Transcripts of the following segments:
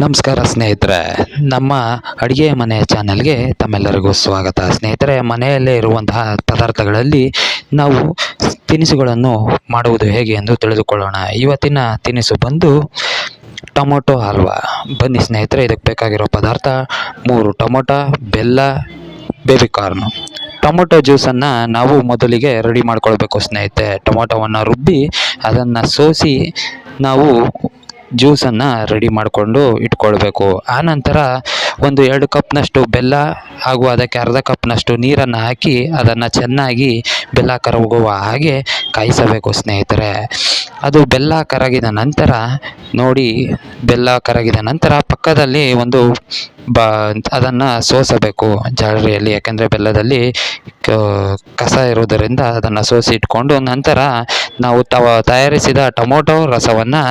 ನಮಸ್ಕಾರ ಸ್ನೇಹಿತರೆ, ನಮ್ಮ ಅಡುಗೆ ಮನೆ ಚಾನಲ್ಗೆ ತಮ್ಮೆಲ್ಲರಿಗೂ ಸ್ವಾಗತ. ಸ್ನೇಹಿತರೆ, ಮನೆಯಲ್ಲೇ ಇರುವಂತಹ ಪದಾರ್ಥಗಳಲ್ಲಿ ನಾವು ತಿನಿಸುಗಳನ್ನು ಮಾಡುವುದು ಹೇಗೆ ಎಂದು ತಿಳಿದುಕೊಳ್ಳೋಣ. ಇವತ್ತಿನ ತಿನಿಸು ಬಂದು ಟೊಮೊಟೊ ಹಲ್ವಾ. ಬನ್ನಿ ಸ್ನೇಹಿತರೆ, ಇದಕ್ಕೆ ಬೇಕಾಗಿರೋ ಪದಾರ್ಥ 3 ಟೊಮೊಟೊ, ಬೆಲ್ಲ, ಬೇಬಿ ಕಾರ್ನು. ಟೊಮೊಟೊ ಜ್ಯೂಸನ್ನು ನಾವು ಮೊದಲಿಗೆ ರೆಡಿ ಮಾಡ್ಕೊಳ್ಬೇಕು ಸ್ನೇಹಿತರೆ. ಟೊಮೊಟೊವನ್ನು ರುಬ್ಬಿ ಅದನ್ನು ಸೋಸಿ ನಾವು ಜ್ಯೂಸನ್ನು ರೆಡಿ ಮಾಡಿಕೊಂಡು ಇಟ್ಕೊಳ್ಬೇಕು. ಆನಂತರ ಒಂದು 2 ಕಪ್ನಷ್ಟು ಬೆಲ್ಲ ಹಾಗೂ ಅದಕ್ಕೆ ಅರ್ಧ ಕಪ್ನಷ್ಟು ನೀರನ್ನು ಹಾಕಿ ಅದನ್ನು ಚೆನ್ನಾಗಿ ಬೆಲ್ಲ ಕರಗುವ ಹಾಗೆ ಕಾಯಿಸಬೇಕು ಸ್ನೇಹಿತರೆ. ಅದು ಬೆಲ್ಲ ಕರಗಿದ ನಂತರ ನೋಡಿ, ಬೆಲ್ಲ ಕರಗಿದ ನಂತರ ಪಕ್ಕದಲ್ಲಿ ಒಂದು ಅದನ್ನು ಸೋಸಬೇಕು ಜಾಲರಿಯಲ್ಲಿ. ಯಾಕೆಂದರೆ ಬೆಲ್ಲದಲ್ಲಿ ಕಸ ಇರುವುದರಿಂದ ಅದನ್ನು ಸೋಸಿ ಇಟ್ಕೊಂಡು ನಂತರ ನಾವು ತಯಾರಿಸಿದ ಟೊಮೊಟೊ ರಸವನ್ನು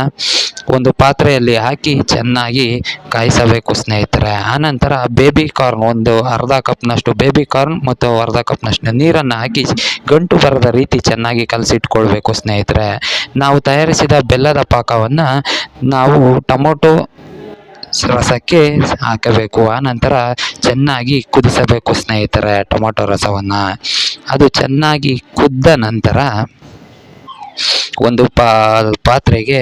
ಒಂದು ಪಾತ್ರೆಯಲ್ಲಿ ಹಾಕಿ ಚೆನ್ನಾಗಿ ಕಾಯಿಸಬೇಕು ಸ್ನೇಹಿತರೆ. ಆನಂತರ ಬೇಬಿ ಕಾರ್ನ್, ಒಂದು ಅರ್ಧ ಕಪ್ನಷ್ಟು ಬೇಬಿ ಕಾರ್ನ್ ಮತ್ತು ಅರ್ಧ ಕಪ್ನಷ್ಟು ನೀರನ್ನು ಹಾಕಿ ಗಂಟು ಬರದ ರೀತಿ ಚೆನ್ನಾಗಿ ಕಲಸಿಟ್ಕೊಳ್ಬೇಕು ಸ್ನೇಹಿತರೆ. ನಾವು ತಯಾರಿಸಿದ ಬೆಲ್ಲದ ಪಾಕವನ್ನು ನಾವು ಟೊಮೊಟೊ ರಸಕ್ಕೆ ಹಾಕಬೇಕು. ಆನಂತರ ಚೆನ್ನಾಗಿ ಕುದಿಸಬೇಕು ಸ್ನೇಹಿತರೆ ಟೊಮೊಟೊ ರಸವನ್ನು. ಅದು ಚೆನ್ನಾಗಿ ಕುದ್ದ ನಂತರ ಒಂದು ಪಾತ್ರೆಗೆ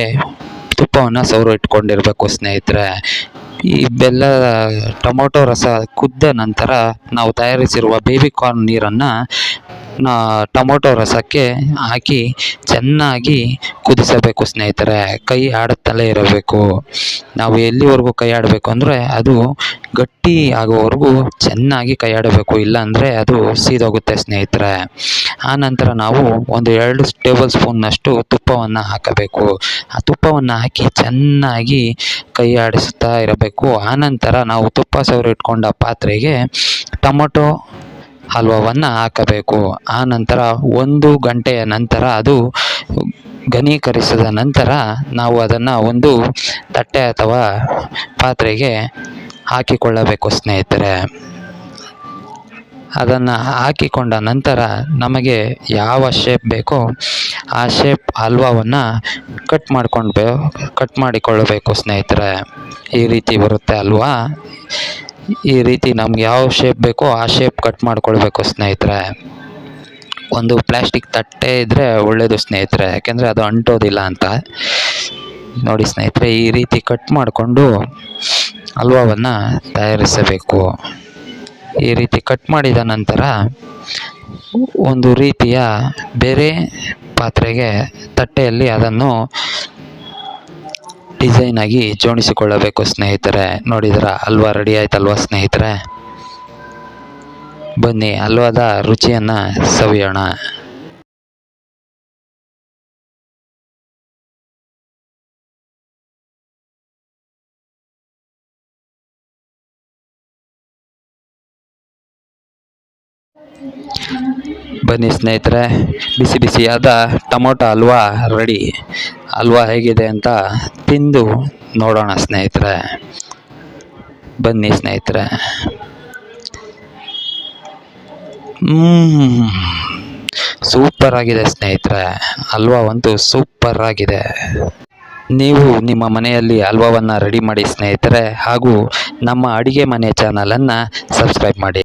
ತುಪ್ಪವನ್ನು ಸವರಿ ಇಟ್ಕೊಂಡಿರಬೇಕು ಸ್ನೇಹಿತರೆ. ಈ ಟೊಮೊಟೊ ರಸ ಕುದ್ದ ನಂತರ ನಾವು ತಯಾರಿಸಿರುವ ಬೇಬಿ ಕಾರ್ನ್ ನೀರನ್ನು ಟೊಮೊಟೊ ರಸಕ್ಕೆ ಹಾಕಿ ಚೆನ್ನಾಗಿ ಕುದಿಸಬೇಕು ಸ್ನೇಹಿತರೆ. ಕೈ ಆಡುತ್ತಲೇ ಇರಬೇಕು. ನಾವು ಎಲ್ಲಿವರೆಗೂ ಕೈ ಆಡಬೇಕು ಅಂದರೆ ಅದು ಗಟ್ಟಿ ಆಗುವವರೆಗೂ ಚೆನ್ನಾಗಿ ಕೈ ಆಡಬೇಕು, ಇಲ್ಲಾಂದರೆ ಅದು ಸೀದೋಗುತ್ತೆ ಸ್ನೇಹಿತರೆ. ಆನಂತರ ನಾವು ಒಂದು 2 ಟೇಬಲ್ ಸ್ಪೂನ್ನಷ್ಟು ತುಪ್ಪವನ್ನು ಹಾಕಬೇಕು. ಆ ತುಪ್ಪವನ್ನು ಹಾಕಿ ಚೆನ್ನಾಗಿ ಕೈ ಆಡಿಸುತ್ತಾ ಇರಬೇಕು. ಆನಂತರ ನಾವು ತುಪ್ಪ ಸವರಿ ಇಟ್ಕೊಂಡ ಪಾತ್ರೆಗೆ ಟೊಮೊಟೊ ಹಲ್ವವನ್ನು ಹಾಕಬೇಕು. ಆನಂತರ 1 ಗಂಟೆಯ ನಂತರ ಅದು ಘನೀಕರಿಸಿದ ನಂತರ ನಾವು ಅದನ್ನು ಒಂದು ತಟ್ಟೆ ಅಥವಾ ಪಾತ್ರೆಗೆ ಹಾಕಿಕೊಳ್ಳಬೇಕು ಸ್ನೇಹಿತರೆ. ಅದನ್ನು ಹಾಕಿಕೊಂಡ ನಂತರ ನಮಗೆ ಯಾವ ಶೇಪ್ ಬೇಕೋ ಆ ಶೇಪ್ ಹಲ್ವಾವನ್ನು ಕಟ್ ಮಾಡಿಕೊಳ್ಳಬೇಕು ಸ್ನೇಹಿತರೆ. ಈ ರೀತಿ ಬರುತ್ತೆ ಹಲ್ವಾ. ಈ ರೀತಿ ನಮ್ಗೆ ಯಾವ ಶೇಪ್ ಬೇಕೋ ಆ ಶೇಪ್ ಕಟ್ ಮಾಡಿಕೊಳ್ಬೇಕು ಸ್ನೇಹಿತರೆ. ಒಂದು ಪ್ಲಾಸ್ಟಿಕ್ ತಟ್ಟೆ ಇದ್ದರೆ ಒಳ್ಳೆಯದು ಸ್ನೇಹಿತರೆ, ಯಾಕೆಂದರೆ ಅದು ಅಂಟೋದಿಲ್ಲ ಅಂತ. ನೋಡಿ ಸ್ನೇಹಿತರೆ, ಈ ರೀತಿ ಕಟ್ ಮಾಡಿಕೊಂಡು ಹಲ್ವಾವನ್ನು ತಯಾರಿಸಬೇಕು. ಈ ರೀತಿ ಕಟ್ ಮಾಡಿದ ನಂತರ ಒಂದು ರೀತಿಯ ಬೇರೆ ಪಾತ್ರೆಗೆ ತಟ್ಟೆಯಲ್ಲಿ ಅದನ್ನು ಡಿಸೈನಾಗಿ ಜೋಡಿಸಿಕೊಳ್ಳಬೇಕು ಸ್ನೇಹಿತರೆ. ನೋಡಿದ್ರ ಹಲ್ವಾ ರೆಡಿ ಆಯ್ತಲ್ವಾ ಸ್ನೇಹಿತರೆ. ಬನ್ನಿ ಹಲ್ವಾದ ರುಚಿಯನ್ನು ಸವಿಯೋಣ. ಬನ್ನಿ ಸ್ನೇಹಿತರೆ, ಬಿಸಿ ಬಿಸಿಯಾದ ಟೊಮೊಟೊ ಹಲ್ವಾ ರೆಡಿ. ಹಲ್ವಾ ಹೇಗಿದೆ ಅಂತ ತಿಂದು ನೋಡೋಣ ಸ್ನೇಹಿತರೆ. ಬನ್ನಿ ಸ್ನೇಹಿತರೆ. ಸೂಪರ್ ಆಗಿದೆ ಸ್ನೇಹಿತರೆ. ಹಲ್ವಾ ಅಂತೂ ಸೂಪರ್ ಆಗಿದೆ. ನೀವು ನಿಮ್ಮ ಮನೆಯಲ್ಲಿ ಹಲ್ವಾವನ್ನು ರೆಡಿ ಮಾಡಿ ಸ್ನೇಹಿತರೆ. ಹಾಗೂ ನಮ್ಮ ಅಡುಗೆ ಮನೆ ಚಾನಲನ್ನು ಸಬ್ಸ್ಕ್ರೈಬ್ ಮಾಡಿ.